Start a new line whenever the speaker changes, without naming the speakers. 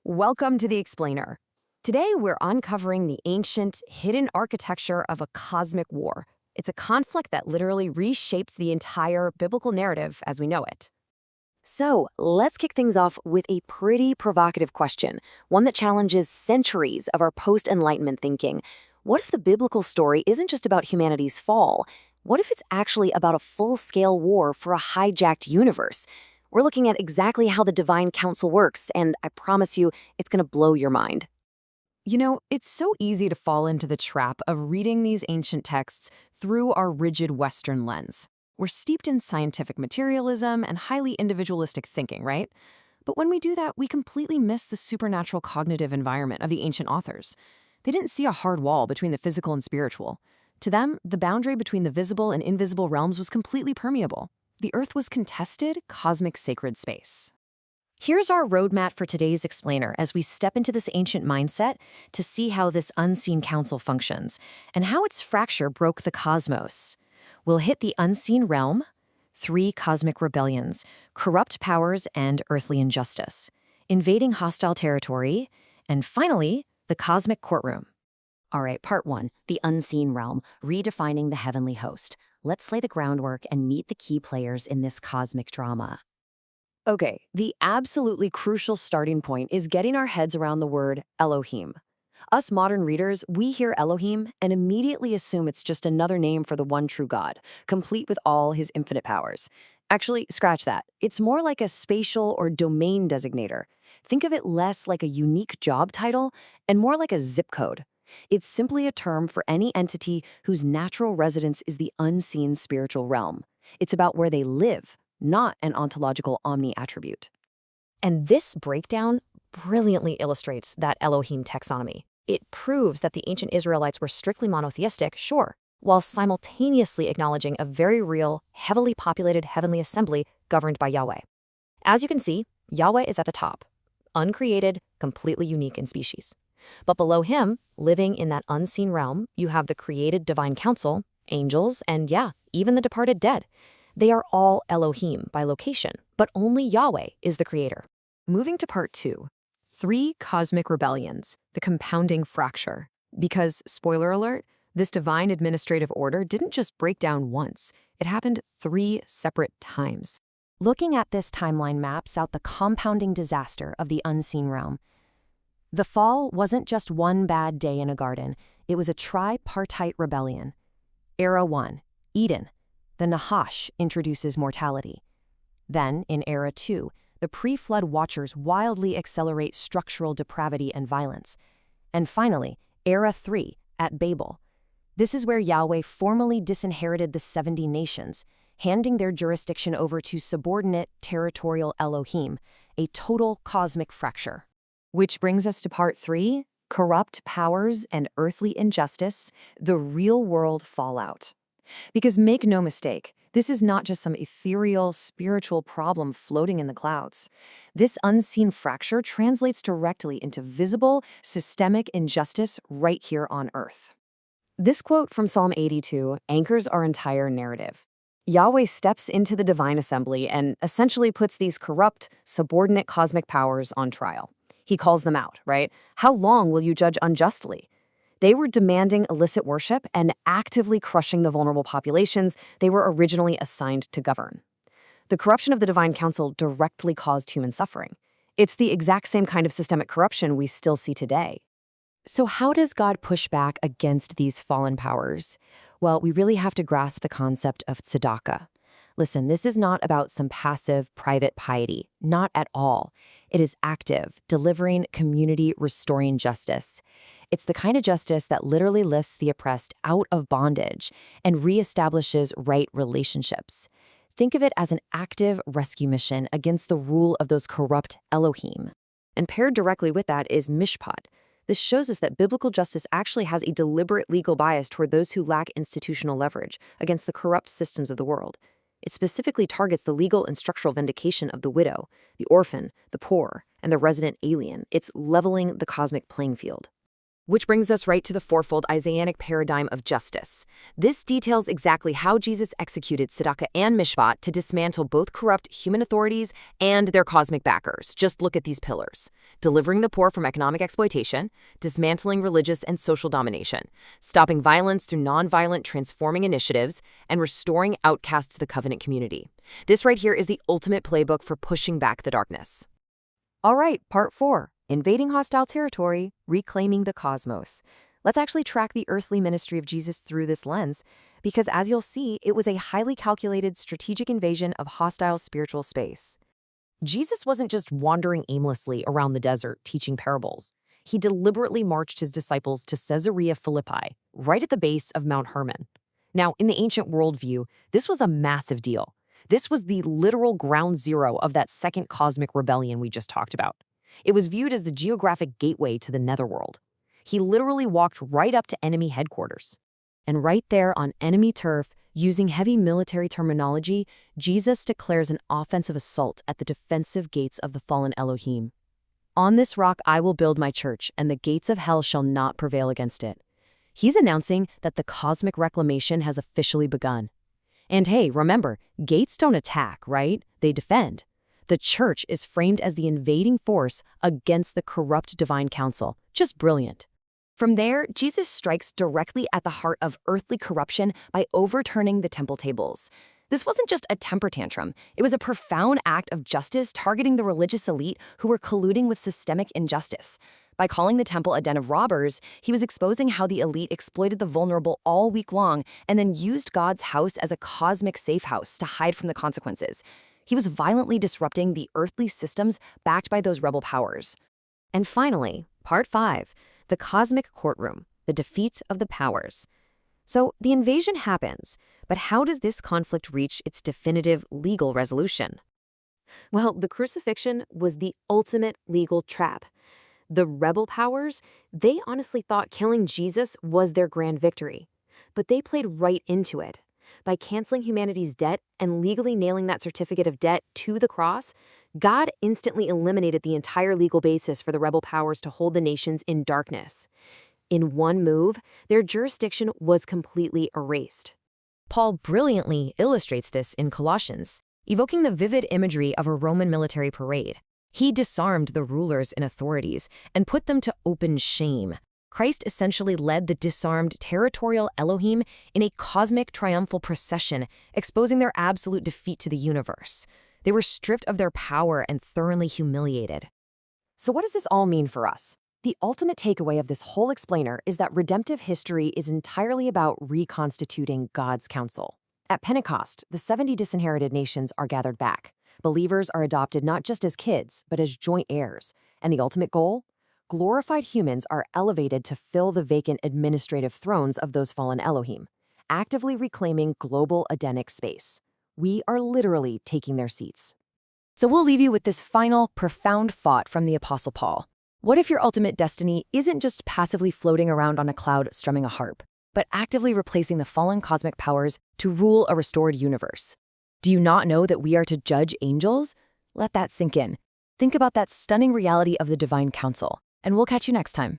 Welcome to The Explainer. Today, we're uncovering the ancient, hidden architecture of a cosmic war. It's a conflict that literally reshapes the entire biblical narrative as we know it. So, let's kick things off with a pretty provocative question, one that challenges centuries of our post-Enlightenment thinking. What if the biblical story isn't just about humanity's fall? What if it's actually about a full-scale war for a hijacked universe? We're looking at exactly how the divine council works, and I promise you, it's going to blow your mind. You know, it's so easy to fall into the trap of reading these ancient texts through our rigid Western lens. We're steeped in scientific materialism and highly individualistic thinking, right? But when we do that, we completely miss the supernatural cognitive environment of the ancient authors. They didn't see a hard wall between the physical and spiritual. To them, the boundary between the visible and invisible realms was completely permeable. The Earth was contested, cosmic sacred space. Here's our roadmap for today's explainer as we step into this ancient mindset to see how this unseen council functions and how its fracture broke the cosmos. We'll hit the unseen realm, 3 cosmic rebellions, corrupt powers and earthly injustice, invading hostile territory, and finally, the cosmic courtroom. All right, part 1, the unseen realm, redefining the heavenly host. Let's lay the groundwork and meet the key players in this cosmic drama. Okay, the absolutely crucial starting point is getting our heads around the word Elohim. Us modern readers, we hear Elohim and immediately assume it's just another name for the one true God, complete with all his infinite powers. Actually, scratch that. It's more like a spatial or domain designator. Think of it less like a unique job title and more like a zip code. It's simply a term for any entity whose natural residence is the unseen spiritual realm. It's about where they live, not an ontological omni-attribute. And this breakdown brilliantly illustrates that Elohim taxonomy. It proves that the ancient Israelites were strictly monotheistic, sure, while simultaneously acknowledging a very real, heavily populated heavenly assembly governed by Yahweh. As you can see, Yahweh is at the top, uncreated, completely unique in species. But below him, living in that unseen realm, you have the created divine council, angels, and even the departed dead. They are all Elohim by location, but only Yahweh is the creator. Moving to part 2, 3 cosmic rebellions, the compounding fracture. Because, spoiler alert, this divine administrative order didn't just break down once, it happened 3 separate times. Looking at this timeline maps out the compounding disaster of the unseen realm. The fall wasn't just one bad day in a garden, it was a tripartite rebellion. Era 1, Eden. The Nahash introduces mortality. Then, in Era 2, the pre-flood watchers wildly accelerate structural depravity and violence. And finally, Era 3, at Babel. This is where Yahweh formally disinherited the 70 nations, handing their jurisdiction over to subordinate territorial Elohim, a total cosmic fracture. Which brings us to part 3, corrupt powers and earthly injustice, the real-world fallout. Because make no mistake, this is not just some ethereal, spiritual problem floating in the clouds. This unseen fracture translates directly into visible, systemic injustice right here on Earth. This quote from Psalm 82 anchors our entire narrative. Yahweh steps into the divine assembly and essentially puts these corrupt, subordinate cosmic powers on trial. He calls them out, right? How long will you judge unjustly? They were demanding illicit worship and actively crushing the vulnerable populations they were originally assigned to govern. The corruption of the divine council directly caused human suffering. It's the exact same kind of systemic corruption we still see today. So how does God push back against these fallen powers? Well, we really have to grasp the concept of tzedakah. Listen, this is not about some passive, private piety. Not at all. It is active, delivering community, restoring justice. It's the kind of justice that literally lifts the oppressed out of bondage and reestablishes right relationships. Think of it as an active rescue mission against the rule of those corrupt Elohim. And paired directly with that is Mishpat. This shows us that biblical justice actually has a deliberate legal bias toward those who lack institutional leverage against the corrupt systems of the world. It specifically targets the legal and structural vindication of the widow, the orphan, the poor, and the resident alien. It's leveling the cosmic playing field. Which brings us right to the fourfold Isaianic paradigm of justice. This details exactly how Jesus executed tzedakah and Mishpat to dismantle both corrupt human authorities and their cosmic backers. Just look at these pillars: delivering the poor from economic exploitation, dismantling religious and social domination, stopping violence through nonviolent transforming initiatives, and restoring outcasts to the covenant community. This right here is the ultimate playbook for pushing back the darkness. All right, part 4. Invading hostile territory, reclaiming the cosmos. Let's actually track the earthly ministry of Jesus through this lens, because as you'll see, it was a highly calculated strategic invasion of hostile spiritual space. Jesus wasn't just wandering aimlessly around the desert teaching parables. He deliberately marched his disciples to Caesarea Philippi, right at the base of Mount Hermon. Now, in the ancient worldview, this was a massive deal. This was the literal ground zero of that second cosmic rebellion we just talked about. It was viewed as the geographic gateway to the netherworld. He literally walked right up to enemy headquarters. And right there on enemy turf, using heavy military terminology, Jesus declares an offensive assault at the defensive gates of the fallen Elohim. On this rock I will build my church, and the gates of hell shall not prevail against it. He's announcing that the cosmic reclamation has officially begun. And hey, remember, gates don't attack, right? They defend. The church is framed as the invading force against the corrupt divine council. Just brilliant. From there, Jesus strikes directly at the heart of earthly corruption by overturning the temple tables. This wasn't just a temper tantrum. It was a profound act of justice targeting the religious elite who were colluding with systemic injustice. By calling the temple a den of robbers, he was exposing how the elite exploited the vulnerable all week long and then used God's house as a cosmic safe house to hide from the consequences. He was violently disrupting the earthly systems backed by those rebel powers. And finally, part 5, the cosmic courtroom, the defeat of the powers. So the invasion happens, but how does this conflict reach its definitive legal resolution? Well, the crucifixion was the ultimate legal trap. The rebel powers, they honestly thought killing Jesus was their grand victory, but they played right into it. By canceling humanity's debt and legally nailing that certificate of debt to the cross, God instantly eliminated the entire legal basis for the rebel powers to hold the nations in darkness. In one move, their jurisdiction was completely erased. Paul brilliantly illustrates this in Colossians, evoking the vivid imagery of a Roman military parade. He disarmed the rulers and authorities and put them to open shame. Christ essentially led the disarmed territorial Elohim in a cosmic triumphal procession, exposing their absolute defeat to the universe. They were stripped of their power and thoroughly humiliated. So what does this all mean for us? The ultimate takeaway of this whole explainer is that redemptive history is entirely about reconstituting God's counsel. At Pentecost, the 70 disinherited nations are gathered back. Believers are adopted not just as kids, but as joint heirs. And the ultimate goal? Glorified humans are elevated to fill the vacant administrative thrones of those fallen Elohim, actively reclaiming global Edenic space. We are literally taking their seats. So we'll leave you with this final, profound thought from the Apostle Paul. What if your ultimate destiny isn't just passively floating around on a cloud strumming a harp, but actively replacing the fallen cosmic powers to rule a restored universe? Do you not know that we are to judge angels? Let that sink in. Think about that stunning reality of the divine counsel, and we'll catch you next time.